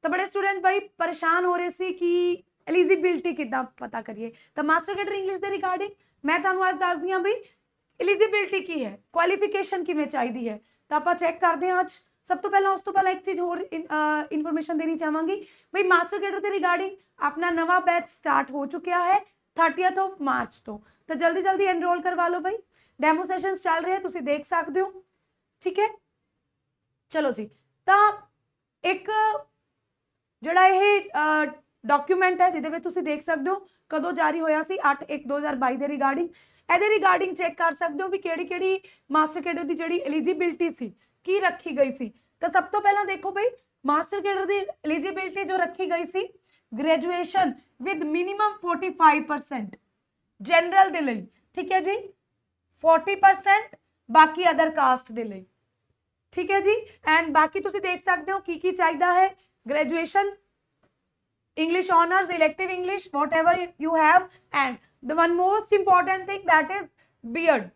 तो बड़े स्टूडेंट भाई परेशान हो रहे सी कि एलिजिबिलिटी किद्दां पता करिए। तो मास्टर कैडर इंग्लिश के रिगार्डिंग मैं तुहानूं अज दस दी हाँ बई एलिजिबिलिटी की है, क्वालिफिकेशन किवें चाहीदी है। तो आप चैक करते हैं अज। सब तो पहला उस तो पहला एक चीज़ होर इन्फॉर्मेशन देनी चाहांगी बई मास्टर कैडर के रिगार्डिंग अपना नवा बैच स्टार्ट हो चुका है 30 ऑफ मार्च तो जल्दी जल्दी एनरोल करवा लो भाई। डैमो सैशनस चल रहे हैं, तुसीं देख सकते हो, ठीक है। चलो जी, तो एक ਜਿਹੜਾ ਇਹ ਡਾਕੂਮੈਂਟ ਹੈ ਜਿਹਦੇ ਵਿੱਚ ਤੁਸੀਂ ਦੇਖ ਸਕਦੇ ਹੋ ਕਦੋਂ ਜਾਰੀ ਹੋਇਆ ਸੀ 8/1/2022 ਦੇ ਰਿਗਾਰਡਿੰਗ। ਇਹਦੇ ਰਿਗਾਰਡਿੰਗ ਚੈੱਕ ਕਰ ਸਕਦੇ ਹੋ ਵੀ ਕਿਹੜੀ ਕਿਹੜੀ ਮਾਸਟਰ ਕੈਡਰ ਦੀ ਜਿਹੜੀ ਐਲੀਜੀਬਿਲਟੀ ਸੀ ਕੀ ਰੱਖੀ ਗਈ ਸੀ। ਤਾਂ ਸਭ ਤੋਂ ਪਹਿਲਾਂ ਦੇਖੋ ਬਈ ਮਾਸਟਰ ਕੈਡਰ ਦੀ ਐਲੀਜੀਬਿਲਟੀ ਜੋ ਰੱਖੀ ਗਈ ਸੀ ग्रेजुएशन विद मिनिमम 45% जनरल दे लई, ठीक है जी, 40% बाकी अदर कास्ट दे लई, ठीक है जी। एंड बाकी तुसी देख सकते हो की चाहिदा है graduation English honours elective English whatever you have and the one most important thing that is B Ed.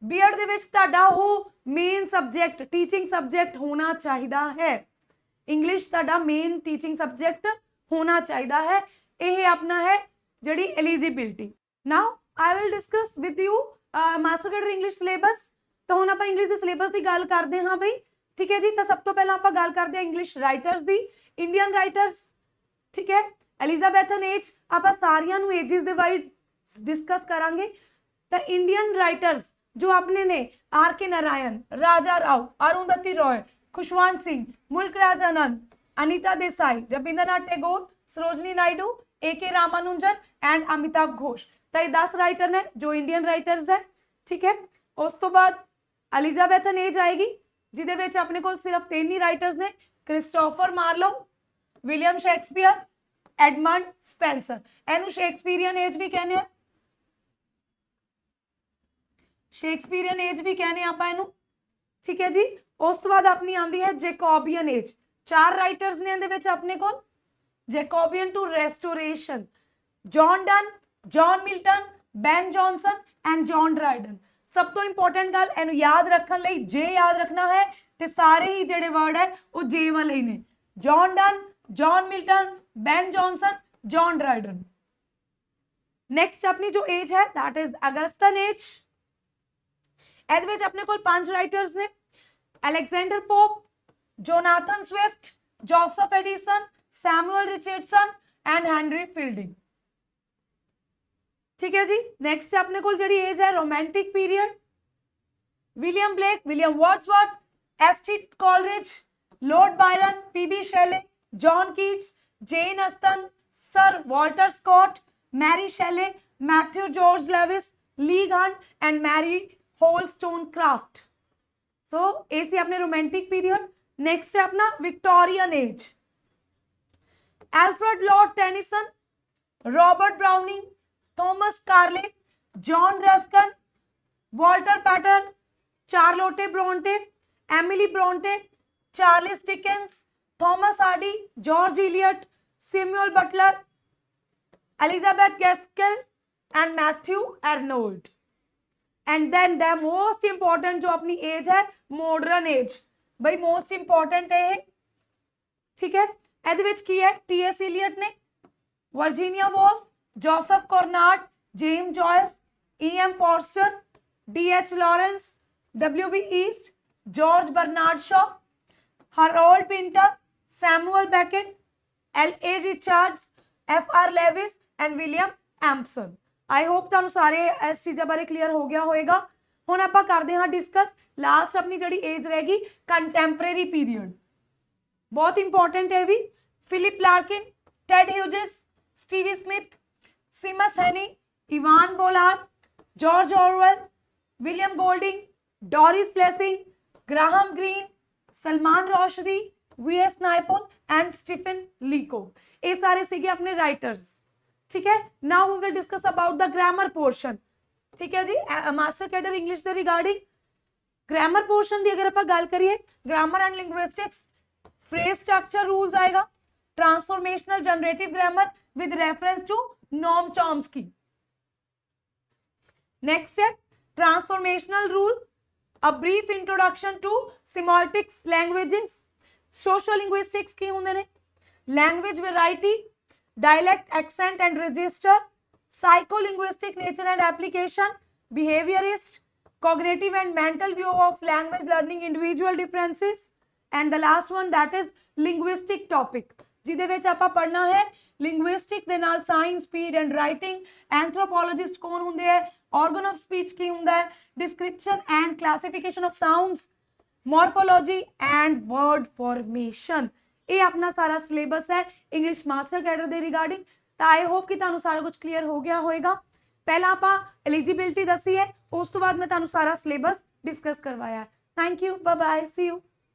B Ed दे विच तुहाडा वो मेन सबजैक्ट टीचिंग सबजैक्ट होना चाहिदा है, इंग्लिश तुहाडा मेन टीचिंग सबजैक्ट होना चाहिदा है। यह अपना है जिहड़ी eligibility. Now I will discuss with you master cadre English syllabus. तो हुण आपां इंग्लिश के सिलेबस की गल करते हाँ बई, ठीक है जी। तो सब तो पहला आपां गल करते हैं इंग्लिश राइटर्स की, इंडियन राइटर्स, ठीक है। एलिजाबैथन एज आपां सारियां नूं एजिस दे वाइज डिस्कस करांगे। तो इंडियन राइटर्स जो अपने ने आर के नारायण, राजा राव, अरुंधति रॉय, खुशवंत सिंह, मुल्क राज आनंद, अनीता देसाई, रविंद्रनाथ टैगोर, सरोजनी नायडू, ए के रामानुजन एंड अमिताभ घोष। तो ये 10 राइटर ने जो इंडियन राइटर्स है, ठीक है। उस तो बाद एलिजाबैथन एज आएगी जिहदे विच अपने कोल सिर्फ 3 ही राइटर्स ने, Christopher Marlowe, William Shakespeare, Edmund Spenser. इहनूं शेक्सपीरियन एज भी कहने हैं, शेक्सपीरियन एज भी कहने आपां इहनूं, ठीक है जी। उस तो बाद अपनी आंदी है जैकोबियन एज। 4 राइटर्स ने इहदे विच अपने कोल, Jacobean to Restoration, John Donne, John Milton, Ben Jonson and John Dryden. सब तो इंपॉर्टेंट गल इहनूं याद रखण लई जे याद रखना है तो सारे ही जिहड़े वर्ड है वो जे वाले ही ने, John Donne, John Milton, Ben Johnson, John Dryden. Next अपनी जो एज है दैट इज अगस्तन एज। इहदे विच अपने कोल 5 राइटर्स ने, Alexander Pope, Jonathan Swift, Joseph Addison, Samuel Richardson and Henry Fielding, ठीक है जी। नेक्स्ट अपने को जी एज है romantic period, William Blake, William Wordsworth, S T. Coleridge, Lord Byron, P B. Shelley, John Keats, Jane Austen, Sir Walter Scott, Mary Shelley, Matthew George Lewis, Leigh Hunt and Mary Wollstonecraft. So ये सी अपने romantic period. नेक्स्ट है अपना Victorian age, Alfred Lord Tennyson, Robert Browning, Thomas Carlyle, John Ruskin, Walter Pater, Charlotte Bronte, Emily Bronte, Charles Dickens, Thomas Hardy, George Eliot, Samuel Butler, Elizabeth Gaskell and Matthew Arnold. And then the most important जो अपनी age है modern age, भाई most important है, ठीक है। ਇਹਦੇ ਵਿੱਚ ਕੀ ਹੈ टी.एस. इलियट ने, Virginia Woolf, Joseph Conrad, James Joyce, E.M. Forster, D.H. Lawrence, W.B. ईस्ट, George Bernard Shaw, Harold Pinter, Samuel Beckett, L.A. Richards, F.R. Leavis and William Empson. I hope तुहानूं सारे इस चीज़ों बारे क्लीयर हो गया होएगा। हुण आपां करदे हां डिस्कस लास्ट अपनी जिहड़ी एज रहेगी कंटैंपरेरी पीरियड, बहुत इंपॉर्टेंट है भी। Philip Larkin, Ted Hughes, Stevie Smith, Seamus Heaney, Ivan Bolard, George Orwell, William Golding, Doris Lessing, Graham Greene, Salman Rushdie, V.S. Naipaul and Stephen Leacock. ये सारे सीगे अपने राइटर्स, ठीक है। Now we will discuss about the grammar portion, ठीक है जी। Master cadre English के रिगार्डिंग ग्रामर पोर्शन की अगर आप गल करिए, grammar and linguistics, phrase structure rules आएगा, transformational generative grammar with reference to नॉर्म चॉम्स्की। नेक्स्ट है transformational rule, a brief introduction to semiotics languages. Social linguistics की होंगे ने, language variety, dialect, accent and register, psycholinguistic nature and application, behaviourist, cognitive and mental view of language learning, individual differences, and the last one that is linguistic topic, ਜਿਹਦੇ ਵਿੱਚ ਆਪਾਂ ਪੜ੍ਹਨਾ ਹੈ linguistic ਦੇ ਨਾਲ ਸਾਇੰਸ, ਸਪੀਡ ਐਂਡ ਰਾਈਟਿੰਗ, ਐਂਥ੍ਰੋਪੋਲੋਜਿਸਟ ਕੌਣ ਹੁੰਦੇ ਹੈ, organ of speech ਕੀ ਹੁੰਦਾ ਹੈ, description and classification of sounds, morphology and word formation। ਇਹ ਆਪਣਾ ਸਾਰਾ ਸਿਲੇਬਸ ਹੈ ਇੰਗਲਿਸ਼ ਮਾਸਟਰ ਕੈਡਰ ਦੇ ਰਿਗਾਰਡਿੰਗ। ਤਾਂ ਆਈ ਹੋਪ ਕਿ ਤੁਹਾਨੂੰ ਸਾਰਾ ਕੁਝ ਕਲੀਅਰ ਹੋ ਗਿਆ ਹੋਏਗਾ। ਪਹਿਲਾਂ ਆਪਾਂ ਐਲੀਜੀਬਿਲਿਟੀ ਦੱਸੀ ਹੈ, ਉਸ ਤੋਂ ਬਾਅਦ ਮੈਂ ਤੁਹਾਨੂੰ ਸਾਰਾ ਸਿਲੇਬਸ ਡਿਸਕਸ ਕਰਵਾਇਆ। Thank you, bye bye, see you.